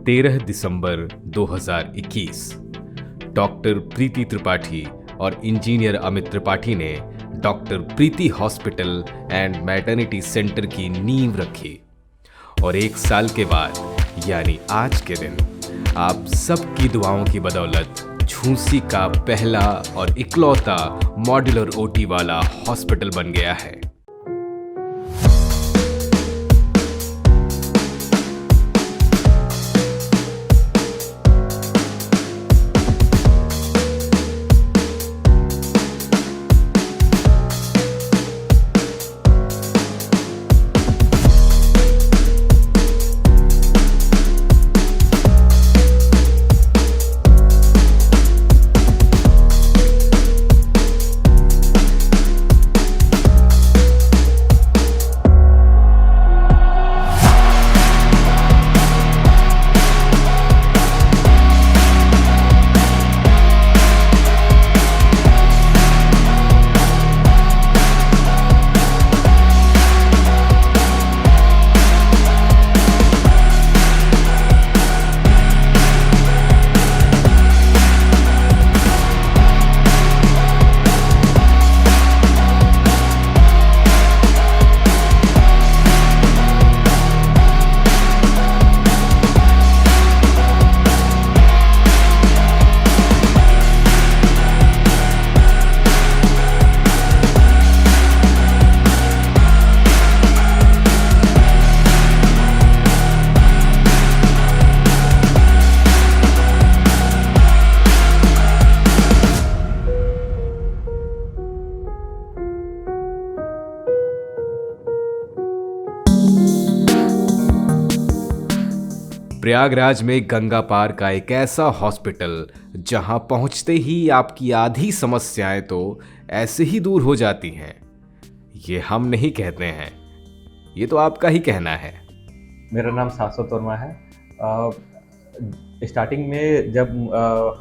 13 दिसंबर 2021 doctor प्रीति त्रिपाठी और engineer Amit Tripathi ने doctor Preeti hospital and maternity centre की नींव रखी और 1 साल के बाद यानी आज के दिन आप सबकी दुआओं की बदौलत झूंसी का पहला और इकलौता मॉड्यूलर ओटी वाला हॉस्पिटल बन गया है। प्रयागराज में गंगा पार का एक ऐसा हॉस्पिटल जहां पहुंचते ही आपकी आधी समस्याएं तो ऐसे ही दूर हो जाती हैं। ये हम नहीं कहते हैं, ये तो आपका ही कहना है। मेरा नाम शाश्वत वर्मा है। स्टार्टिंग में जब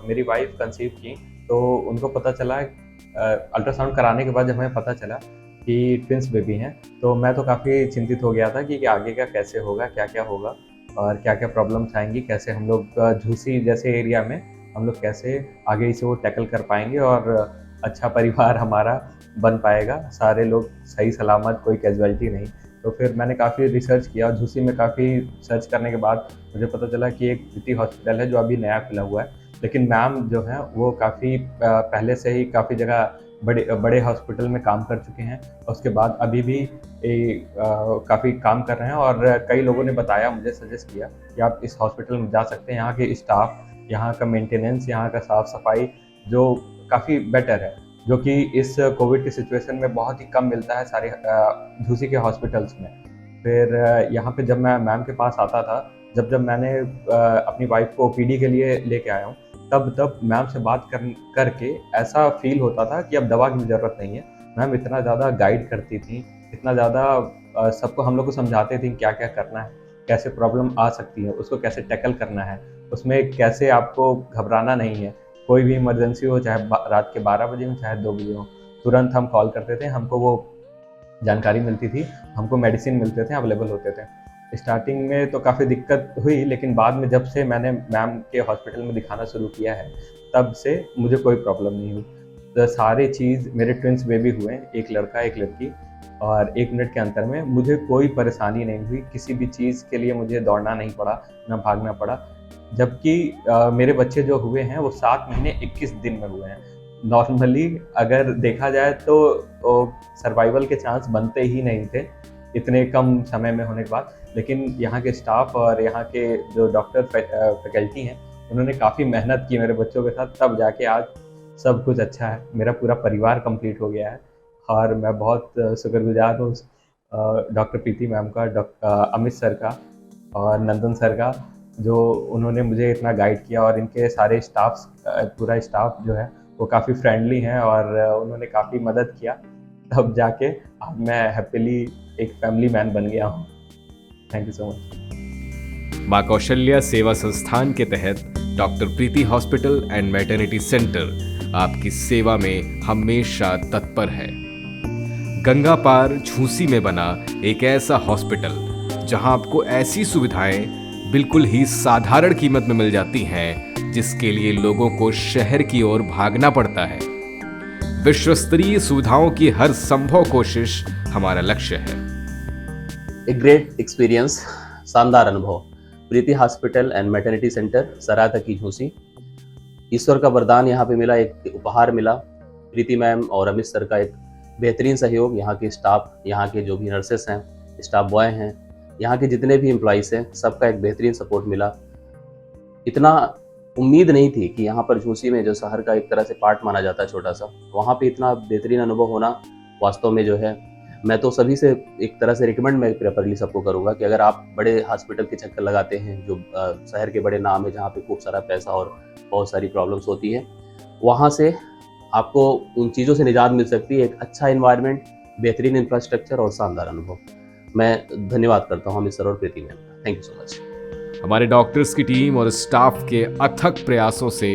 मेरी वाइफ कंसीव की तो उनको पता चला, अल्ट्रासाउंड कराने के बाद जब हमें पता चला कि ट्विंस बेबी हैं, तो मैं तो काफ़ी चिंतित हो गया था कि आगे का कैसे होगा, क्या क्या होगा और क्या क्या प्रॉब्लम्स आएंगी, कैसे हम लोग झूसी जैसे एरिया में हम लोग कैसे आगे इसे वो टैकल कर पाएंगे और अच्छा परिवार हमारा बन पाएगा, सारे लोग सही सलामत, कोई कैजुअलिटी नहीं। तो फिर मैंने काफ़ी रिसर्च किया और झूसी में काफ़ी सर्च करने के बाद मुझे पता चला कि एक प्रीति हॉस्पिटल है जो अभी नया खुला हुआ है, लेकिन मैम जो है वो काफ़ी पहले से ही काफ़ी जगह बड़े हॉस्पिटल में काम कर चुके हैं और उसके बाद अभी भी काफ़ी काम कर रहे हैं। और कई लोगों ने बताया, मुझे सजेस्ट किया कि आप इस हॉस्पिटल में जा सकते हैं। यहाँ के स्टाफ, यहाँ का मेंटेनेंस, यहाँ का साफ़ सफाई जो काफ़ी बेटर है, जो कि इस कोविड की सिचुएशन में बहुत ही कम मिलता है सारे झूसी के हॉस्पिटल्स में। फिर यहाँ पे जब मैं मैम के पास आता था, जब मैंने अपनी वाइफ को ओपीडी के लिए लेके आया हूँ, तब मैम से बात करके ऐसा फील होता था कि अब दवा की ज़रूरत नहीं है। मैम इतना ज़्यादा गाइड करती थी, इतना ज़्यादा सबको हम लोग को समझाते थे क्या क्या करना है, कैसे प्रॉब्लम आ सकती है, उसको कैसे टैकल करना है, उसमें कैसे आपको घबराना नहीं है। कोई भी इमरजेंसी हो, चाहे रात के 12 बजे हो, चाहे 2 बजे हो, तुरंत हम कॉल करते थे, हमको वो जानकारी मिलती थी, हमको मेडिसिन मिलते थे, अवेलेबल होते थे। स्टार्टिंग में तो काफ़ी दिक्कत हुई, लेकिन बाद में जब से मैंने मैम के हॉस्पिटल में दिखाना शुरू किया है, तब से मुझे कोई प्रॉब्लम नहीं हुई। तो सारी चीज़, मेरे ट्विंस बेबी हुए, एक लड़का एक लड़की, और 1 मिनट के अंतर में मुझे कोई परेशानी नहीं हुई। किसी भी चीज़ के लिए मुझे दौड़ना नहीं पड़ा, ना भागना पड़ा। जबकि मेरे बच्चे जो हुए हैं वो 7 महीने 21 दिन में हुए हैं। नॉर्मली अगर देखा जाए तो सर्वाइवल के चांस बनते ही नहीं थे इतने कम समय में होने के बाद, लेकिन यहाँ के स्टाफ और यहाँ के जो डॉक्टर फैकल्टी हैं, उन्होंने काफ़ी मेहनत की मेरे बच्चों के साथ, तब जाके आज सब कुछ अच्छा है। मेरा पूरा परिवार कंप्लीट हो गया है और मैं बहुत शुक्रगुजार हूँ डॉक्टर प्रीति मैम का, अमित सर का और नंदन सर का, जो उन्होंने मुझे इतना गाइड किया। और इनके सारे स्टाफ्स, पूरा स्टाफ जो है वो काफ़ी फ्रेंडली हैं और उन्होंने काफ़ी मदद किया, तब जाके आज मैं हैप्पीली एक फैमिली मैन बन गया हूँ। Thank you so much. माँ कौशल्या सेवा संस्थान के तहत doctor Preeti hospital and maternity centre आपकी सेवा में हमेशा तत्पर है। गंगा पार झूसी में बना एक ऐसा हॉस्पिटल जहां आपको ऐसी सुविधाएं बिल्कुल ही साधारण कीमत में मिल जाती हैं, जिसके लिए लोगों को शहर की ओर भागना पड़ता है। विश्वस्तरीय सुविधाओं की हर संभव कोशिश हमारा लक्ष्य है। एक ग्रेट एक्सपीरियंस, शानदार अनुभव। प्रीति हॉस्पिटल एंड मैटरनिटी सेंटर, सरायता की झूसी। ईश्वर का वरदान यहाँ पे मिला, एक उपहार मिला। प्रीति मैम और अमित सर का एक बेहतरीन सहयोग, यहाँ के स्टाफ, यहाँ के जो भी नर्सेस हैं, स्टाफ बॉय हैं, यहाँ के जितने भी एम्प्लॉइज़ हैं, सबका एक बेहतरीन सपोर्ट मिला। इतना उम्मीद नहीं थी कि यहाँ पर झूसी में, जो शहर का एक तरह से पार्ट माना जाता है छोटा सा, वहाँ पे इतना बेहतरीन अनुभव होना वास्तव में जो है, मैं तो सभी से एक तरह से रिकमेंड मैं प्रेफरली सबको करूँगा कि अगर आप बड़े हॉस्पिटल के चक्कर लगाते हैं, जो शहर के बड़े नाम है जहाँ पे खूब सारा पैसा और बहुत सारी प्रॉब्लम्स होती है, वहाँ से आपको उन चीज़ों से निजात मिल सकती है। एक अच्छा इन्वायरमेंट, बेहतरीन इंफ्रास्ट्रक्चर और शानदार अनुभव। मैं धन्यवाद करता हूँ अमित सर और प्रीति मैम का। Thank you so much. हमारे डॉक्टर्स की टीम और स्टाफ के अथक प्रयासों से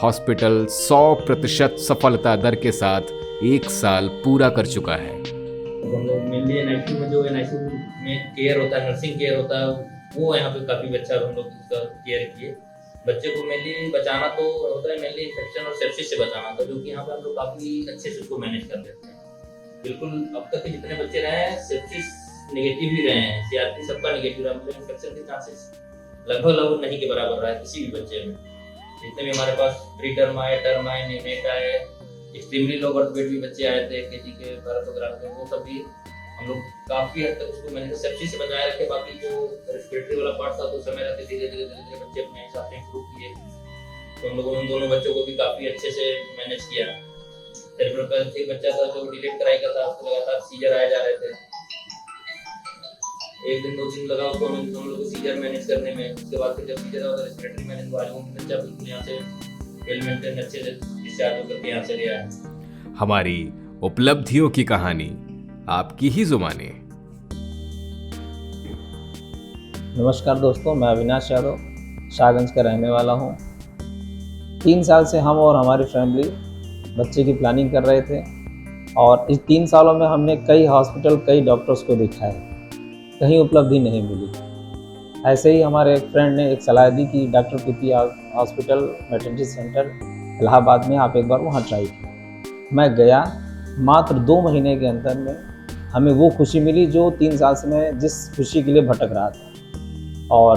हॉस्पिटल 100% सफलता दर के साथ 1 साल पूरा कर चुका है। हम लोग मेनली एनआईसीयू में, जो एनआईसीयू में केयर होता है, नर्सिंग केयर होता है, वो यहाँ पे काफ़ी अच्छा हम लोग उसका केयर किए। बच्चे को मेनली बचाना तो होता है, मेनली इन्फेक्शन और सेप्सिस से बचाना था, जो कि यहाँ पे हम लोग काफ़ी अच्छे से उसको मैनेज कर लेते हैं। बिल्कुल अब तक के जितने बच्चे रहे हैं, सेप्सिस नेगेटिव ही रहे हैं, सीआरपी सबका नेगेटिव रहा, मतलब इन्फेक्शन के चांसेस लगभग नहीं के बराबर रहा है किसी भी बच्चे में। जितने भी हमारे पास प्री टर्म आए, टर्म आए, नेनेट आए, एक्सट्रीमली लो बर्थ वेट भी बच्चे आए थे, केजी के 12 के, वो सब भी हम लोग काफ़ी हद तक उसको मैंने सेप्सिस से बचाए रखे। बाकी जो रेस्पिरेटरी वाला पार्ट था तो समय रहते धीरे धीरे बच्चे अपने हिसाब से इम्प्रूव किए, तो हम लोगों ने उन दोनों बच्चों को भी काफ़ी अच्छे से मैनेज किया। सेरेब्रल पैल्सी एक बच्चा था जो डिलीट कराई का था, उसको लगातार सीजर आए जा रहे थे, 1 दिन 2 दिन लगा उसको हम लोग को सीजर मैनेज करने में। उसके बाद फिर जब सीजर और रेस्पिरेटरी मैनेज हुआ, वो बच्चा बिल्कुल यहाँ से वेल मेंटेन अच्छे से डिस्चार्ज होकर यहाँ से गया है। हमारी उपलब्धियों की कहानी आपकी ही जुबानी। नमस्कार दोस्तों, मैं अविनाश यादव शाहगंज का रहने वाला हूँ। 3 साल से हम और हमारी फैमिली बच्चे की प्लानिंग कर रहे थे, और इस 3 सालों में हमने कई हॉस्पिटल, कई डॉक्टर्स को दिखाया, कहीं उपलब्धि नहीं मिली। ऐसे ही हमारे एक फ्रेंड ने एक सलाह दी कि डॉक्टर प्रीति हॉस्पिटल मैटरनिटी सेंटर इलाहाबाद में आप एक बार वहाँ ट्राई कीजिए। मैं गया, मात्र 2 महीने के अंदर में हमें वो खुशी मिली जो 3 साल से मैं जिस खुशी के लिए भटक रहा था, और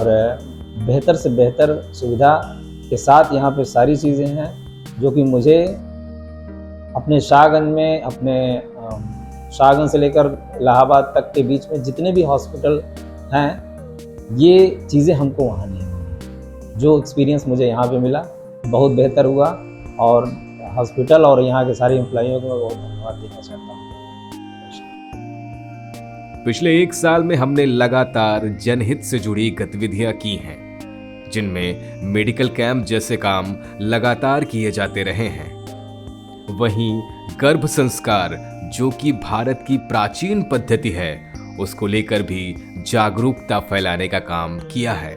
बेहतर से बेहतर सुविधा के साथ यहाँ पे सारी चीज़ें हैं, जो कि मुझे अपने शाहगंज में, अपने शाहगंज से लेकर इलाहाबाद तक के बीच में जितने भी हॉस्पिटल हैं, ये चीज़ें हमको वहाँ नहीं मिली। जो एक्सपीरियंस मुझे यहाँ पे मिला बहुत बेहतर हुआ, और हॉस्पिटल और यहाँ के सारे एम्प्लॉइयों को मैं बहुत धन्यवाद देना चाहता हूँ। पिछले 1 साल में हमने लगातार जनहित से जुड़ी गतिविधियां की हैं, जिनमें मेडिकल कैंप जैसे काम लगातार किए जाते रहे हैं। वहीं गर्भ संस्कार, जो कि भारत की प्राचीन पद्धति है, उसको लेकर भी जागरूकता फैलाने का काम किया है।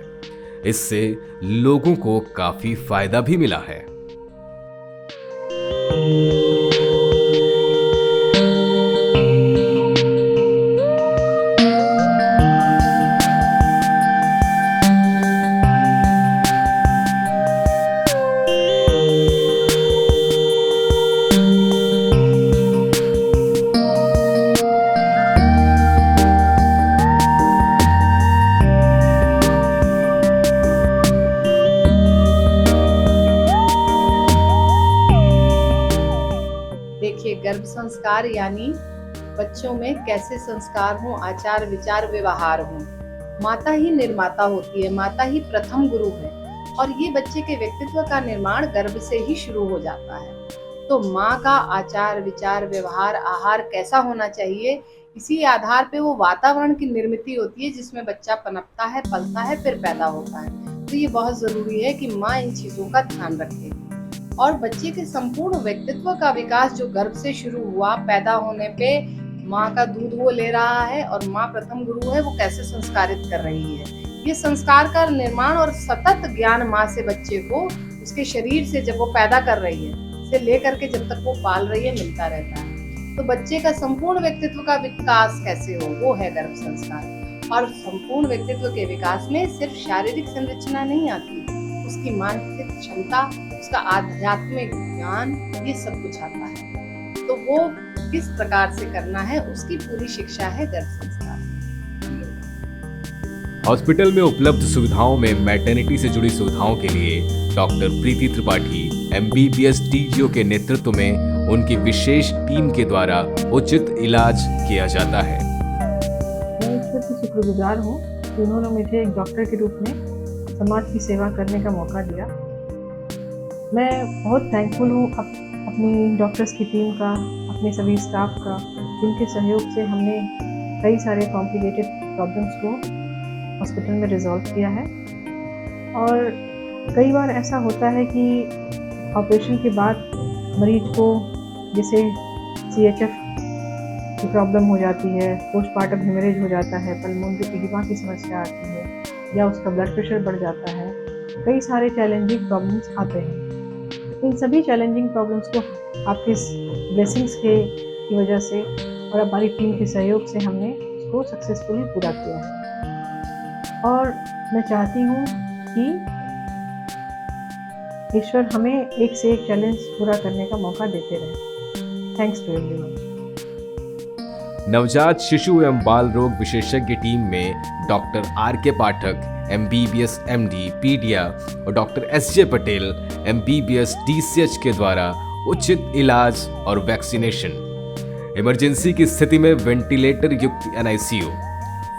इससे लोगों को काफी फायदा भी मिला है। गर्भ संस्कार यानी बच्चों में कैसे संस्कार हो, आचार विचार व्यवहार हो। माता ही निर्माता होती है, माता ही प्रथम गुरु है, और ये बच्चे के व्यक्तित्व का निर्माण गर्भ से ही शुरू हो जाता है। तो माँ का आचार विचार व्यवहार आहार कैसा होना चाहिए, इसी आधार पे वो वातावरण की निर्मित होती है जिसमें बच्चा पनपता है, पलता है, फिर पैदा होता है। तो ये बहुत जरूरी है कि माँ इन चीजों का ध्यान रखे, और बच्चे के संपूर्ण व्यक्तित्व का विकास जो गर्भ से शुरू हुआ, पैदा होने पे माँ का दूध वो ले रहा है और माँ प्रथम गुरु है, वो कैसे संस्कारित कर रही है। ये संस्कार का निर्माण और सतत ज्ञान माँ से बच्चे को उसके शरीर से जब वो पैदा कर रही है से लेकर के जब तक वो पाल रही है मिलता रहता है। तो बच्चे का संपूर्ण व्यक्तित्व का विकास कैसे हो, वो है गर्भ संस्कार। और संपूर्ण व्यक्तित्व के विकास में सिर्फ शारीरिक संरचना नहीं आती, उसकी मानसिक क्षमता, उसका आध्यात्मिक ज्ञान, ये सब कुछ आता है। तो वो किस प्रकार से करना है, उसकी पूरी शिक्षा है गर्भ संस्कार। हॉस्पिटल में उपलब्ध सुविधाओं में मैटरनिटी से जुड़ी सुविधाओं के लिए डॉक्टर प्रीति त्रिपाठी MBBS DGO के नेतृत्व में उनकी विशेष टीम के द्वारा उचित इलाज किया जाता है। मैं ईश्वर की शुक्रगुजार हूँ कि उन्होंने मुझे एक डॉक्टर के रूप में समाज की सेवा करने का मौका दिया। मैं बहुत थैंकफुल हूँ अपनी डॉक्टर्स की टीम का, अपने सभी स्टाफ का, जिनके सहयोग से हमने कई सारे कॉम्प्लिकेटेड प्रॉब्लम्स को हॉस्पिटल में रिजॉल्व किया है। और कई बार ऐसा होता है कि ऑपरेशन के बाद मरीज को जैसे CHF की प्रॉब्लम हो जाती है, पोस्टमार्टम हेमरेज हो जाता है, पल्मोनरी एडिमा की समस्या आती है, या उसका ब्लड प्रेशर बढ़ जाता है। कई सारे चैलेंजिंग प्रॉब्लम्स आते हैं। इन सभी चैलेंजिंग प्रॉब्लम्स को आपके ब्लेसिंग्स की वजह से और हमारी टीम के सहयोग से हमने उसको सक्सेसफुली पूरा किया है। और मैं चाहती हूँ कि ईश्वर हमें एक से एक चैलेंज पूरा करने का मौका देते रहे। Thanks to everyone. नवजात शिशु एवं बाल रोग विशेषज्ञ टीम में doctor RK Pathak MBBS MD pedia और doctor SJ Patel MBBS DCH के द्वारा उचित इलाज और वैक्सीनेशन, इमरजेंसी की स्थिति में वेंटिलेटर युक्त NICU,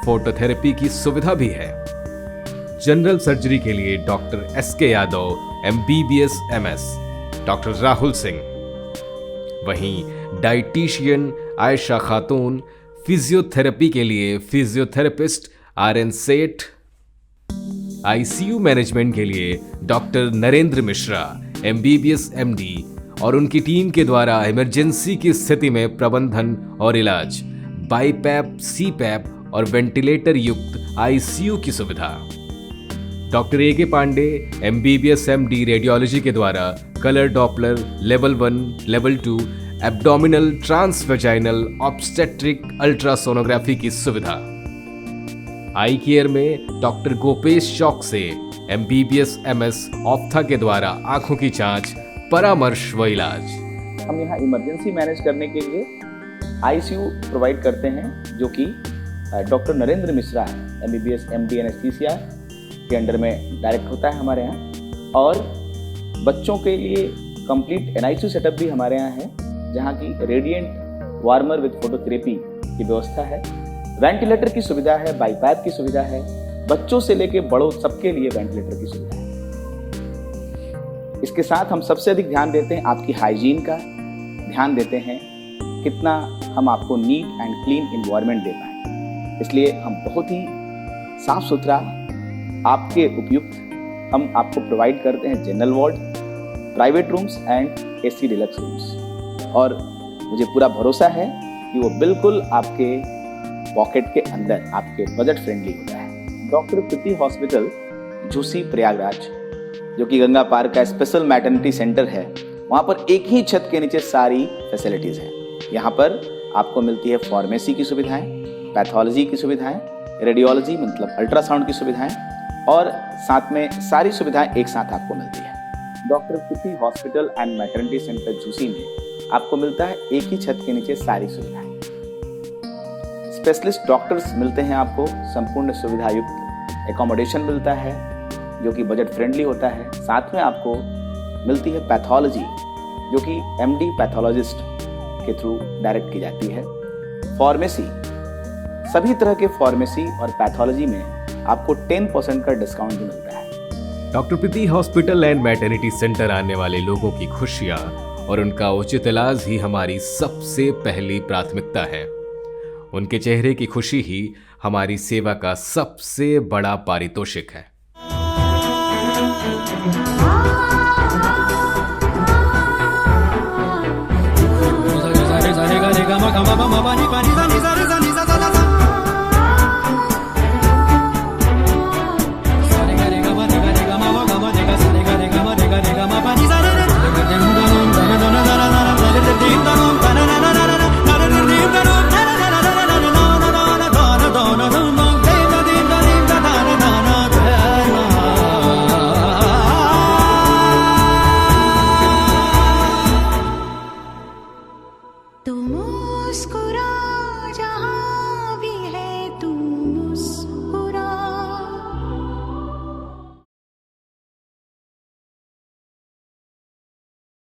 फोटोथेरेपी की सुविधा भी है। जनरल सर्जरी के लिए doctor SK Yadav MBBS MS, doctor Rahul Singh, वहीं डाइटिशियन आयशा खातून, फिजियोथेरेपी के लिए फिजियोथेरेपिस्ट RN सेठ, ICU मैनेजमेंट के लिए doctor Narendra Mishra MBBS MD और उनकी टीम के द्वारा इमरजेंसी की स्थिति में प्रबंधन और इलाज, बाईपैप, CPAP और वेंटिलेटर युक्त ICU की सुविधा। Doctor AK Pandey MBBS MD radiology के द्वारा colour Doppler level 1, level 2, abdominal, transvaginal, obstetric ultrasonography की सुविधा। आई केयर में doctor Gopesh Chouksey MBBS MS ophtha के द्वारा आंखों की जांच, परामर्श व इलाज। हम यहाँ इमरजेंसी मैनेज करने के लिए ICU प्रोवाइड करते हैं, जो कि डॉक्टर नरेंद्र मिश्रा है MBBS MD एनेस्थीसिया के अंडर में डायरेक्ट होता है हमारे यहाँ। और बच्चों के लिए कंप्लीट NICU सेटअप भी हमारे यहाँ है, जहाँ की रेडिएंट वार्मर विद फोटोथेरेपी की व्यवस्था है, वेंटिलेटर की सुविधा है, बाईपैप की सुविधा है, बच्चों से लेके बड़ों सबके लिए वेंटिलेटर की सुविधा है। इसके साथ हम सबसे अधिक ध्यान देते हैं आपकी हाइजीन का, ध्यान देते हैं कितना हम आपको नीट एंड क्लीन एनवायरनमेंट दे पाएं। इसलिए हम बहुत ही साफ सुथरा, आपके उपयुक्त हम आपको प्रोवाइड करते हैं general ward, private rooms and AC deluxe rooms. और मुझे पूरा भरोसा है कि वो बिल्कुल आपके पॉकेट के अंदर, आपके बजट फ्रेंडली होता है। डॉक्टर प्रीति हॉस्पिटल झूसी प्रयागराज, जो कि गंगा पार्क का स्पेशल मैटरनिटी सेंटर है, वहाँ पर एक ही छत के नीचे सारी फैसिलिटीज़ हैं। यहाँ पर आपको मिलती है फार्मेसी की सुविधाएं, पैथोलॉजी की सुविधाएं, रेडियोलॉजी मतलब अल्ट्रासाउंड की सुविधाएं, और साथ में सारी सुविधाएं एक साथ आपको मिलती है। Doctor Preeti hospital and maternity centre Jhusi में आपको मिलता है एक ही छत के नीचे सारी सुविधाएं। स्पेशलिस्ट डॉक्टर्स मिलते हैं आपको, संपूर्ण सुविधा युक्त एकोमोडेशन मिलता है जो कि बजट फ्रेंडली होता है। साथ में आपको मिलती है पैथोलॉजी, जो कि MD पैथोलॉजिस्ट के थ्रू डायरेक्ट की जाती है। फार्मेसी, सभी तरह के फार्मेसी और पैथोलॉजी में आपको 10% का डिस्काउंट भी मिलता है। Doctor Preeti hospital and maternity centre आने वाले लोगों की खुशियां और उनका उचित इलाज ही हमारी सबसे पहली प्राथमिकता है। उनके चेहरे की खुशी ही हमारी सेवा का सबसे बड़ा पारितोषिक है। गा रे गा मा गा मा मा मा नी पा नी सा